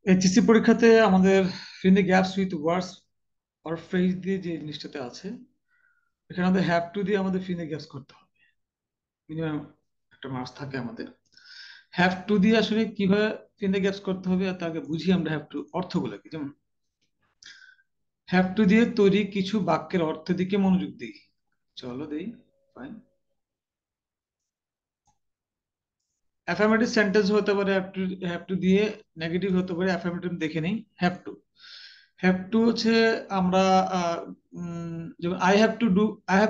HSC পরীক্ষাতে আমাদের fill the gaps with words or phrase দিয়ে যে জিনিসটাতে আছে, এখানে আমাদের হ্যাভ টু দিয়ে আমাদের ফিল দ্য গ্যাপস করতে হবে। মিনিমাম একটা মার্কস থাকে আমাদের। হ্যাভ টু দিয়ে আসলে কিভাবে ফিল দ্য গ্যাপস করতে হবে আর তাকে বুঝি আমরা হ্যাভ টু অর্থগুলো কি। যেমন হ্যাভ টু দিয়ে তৈরি কিছু বাক্যের অর্থের দিকে মনোযোগ দিই। চলো দেই। ফাইন। অ্যাফার্মেটিভ সেন্টেন্স হতে পারে হ্যাভ টু দিয়ে, নেগেটিভ হতে পারে অ্যাফার্মেটিভ দেখে নেই। হ্যাভ টু, হ্যাভ টু হচ্ছে আমরা আহ, যেমন I have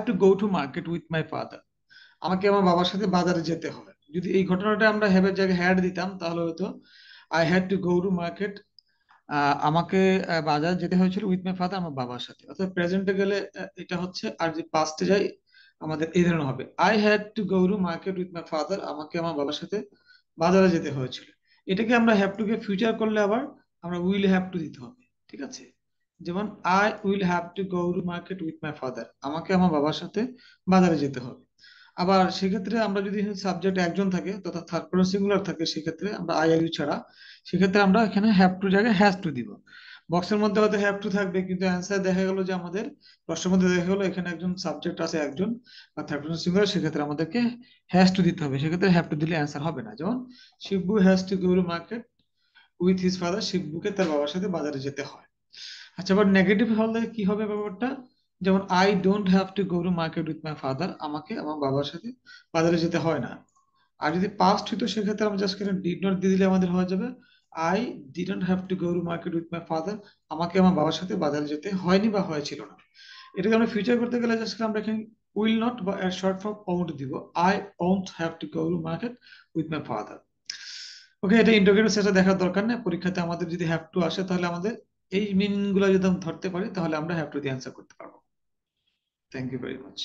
to go to market with my father. আমাকে আমার বাবার সাথে বাজারে যেতে হবে। যদি এই ঘটনাটা আমরা হ্যাভের জায়গায় হ্যাড দিতাম তাহলে হয়তো I had to go to market, আমাকে বাজার যেতে হয়েছিল উইথ মাই ফাদার, আমার বাবার সাথে। অর্থাৎ প্রেজেন্টে গেলে এটা হচ্ছে, আর যদি পাস্টে যাই আমাদের এই ধরনের হবে I had to go to market with my father, আমাকে আমার বাবার সাথে বাজারে যেতে হয়েছিল। এটাকে আমরা হ্যাভ টু কে ফিউচার করলে আবার আমরা উইল হ্যাভ টু দিতে হবে। ঠিক আছে। যেমন I will have to go to market with my father, আমাকে আমার বাবার সাথে বাজারে যেতে হবে। আবার সেক্ষেত্রে আমরা যদি সাবজেক্ট একজন থাকে তথা থার্ড পারসন সিঙ্গুলার থাকে, সেক্ষেত্রে আমরা আই আর ইউ ছাড়া সেক্ষেত্রে আমরা এখানে হ্যাভ টু জায়গায় হ্যাজ টু দিব। বক্সের মধ্যে হয়তো হ্যাভ টু থাকবে কিন্তু অ্যান্সার দেখা গেল যে আমাদের প্রশ্নের মধ্যে দেখা গেলো এখানে একজন সাবজেক্ট আছে একজন বা থার্ড পারসন সিঙ্গুলার, সেক্ষেত্রে আমাদেরকে হ্যাজ টু দিতে হবে। সেক্ষেত্রে হ্যাভ টু দিলে অ্যান্সার হবে না। যেমন Shibu has to go to market with his father, শিবুকে তার বাবার সাথে বাজারে যেতে হয়। আচ্ছা, আবার নেগেটিভ হলে কি হবে ব্যাপারটা? যেমন I don't have to go to market with my father, আমাকে আমার বাবার সাথে বাজারে যেতে হয় না। আর যদি পাস্ট হইতো সেক্ষেত্রে আমরা জাস্ট এখানে ডিড নট দিয়ে দিলে আমাদের হয়ে যাবে I didn't have to go to market with my father, আমাকে আমার বাবার সাথে বাজারে যেতে হয়নি বা হয়েছিল না। এটাকে আমরা ফিউচার করতে গেলে জাস্ট আমরা এখানে উইল নট বা এর শর্ট ফর্ম ওন্ট দিব। I won't have to go to market with my father. Okay, এটা ইন্টারোগেটিভ সেটা দেখার দরকার নেই। পরীক্ষাতে আমাদের যদি হ্যাভ টু আসে তাহলে আমাদের এই মিনিং গুলো যদি আমরা ধরতে পারি তাহলে আমরা হ্যাভ টু দিয়ে অ্যান্সার করতে পারবো। Thank you very much.